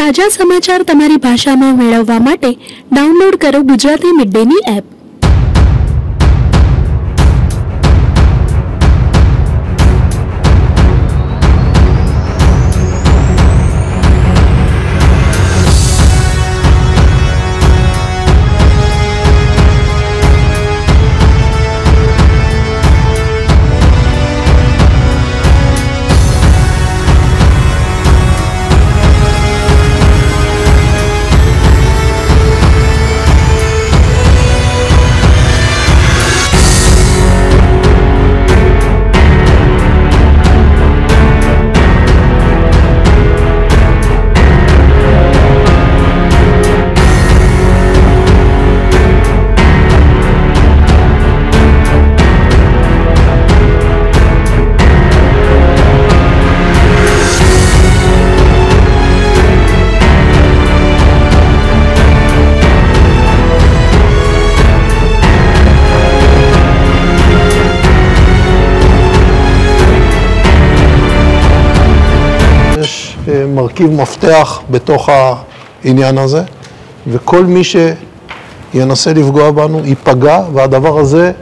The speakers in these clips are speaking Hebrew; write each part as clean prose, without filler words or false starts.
ताजा समाचार तमारी भाषा में मेळववा माटे डाउनलॉड करो गुजराती मिड डे नी एप। יש מרכיב מפתח בתוך העניין הזה, וכל מי שינסה לפגוע בנו ייפגע, והדבר הזה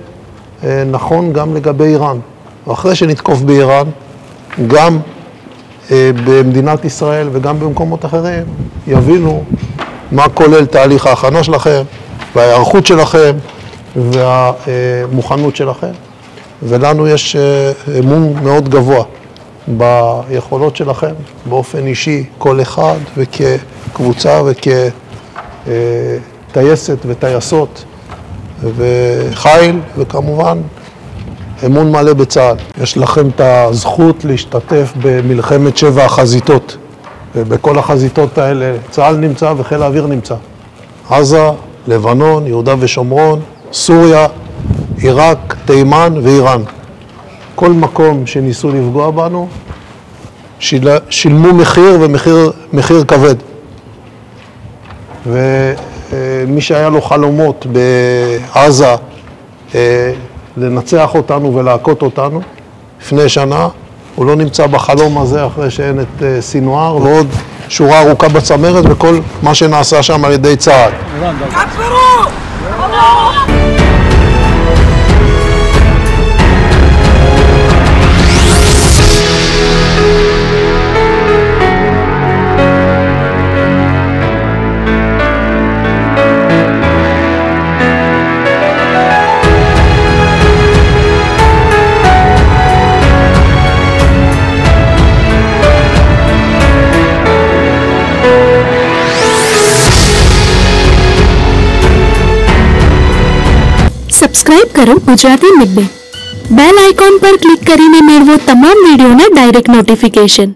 נכון גם לגבי איראן. ואחרי שנתקוף באיראן, גם במדינת ישראל וגם במקומות אחרים, יבינו מה כולל תהליך ההכנה שלכם, וההיערכות שלכם, והמוכנות שלכם. ולנו יש אמון מאוד גבוה ביכולות שלכם, באופן אישי, כל אחד וכקבוצה וכטייסת וטייסות וחיל, וכמובן אמון מלא בצה"ל. יש לכם את הזכות להשתתף במלחמת 7 החזיתות, ובכל החזיתות האלה צה"ל נמצא וחיל האוויר נמצא. עזה, לבנון, יהודה ושומרון, סוריה, עיראק, תימן ואיראן. כל מקום שניסו לפגוע בנו, שילמו מחיר ומחיר כבד. ומי שהיה לו חלומות בעזה לנצח אותנו ולהכות אותנו לפני שנה, הוא לא נמצא בחלום הזה אחרי שאין את סינואר ועוד שורה ארוכה בצמרת וכל מה שנעשה שם על ידי צה"ל. सब्सक्राइब करो Gujarati mid day. Bell icon पर क्लिक करीने मेळवो तमाम वीडियोना डायरेक्ट नोटिफिकेशन।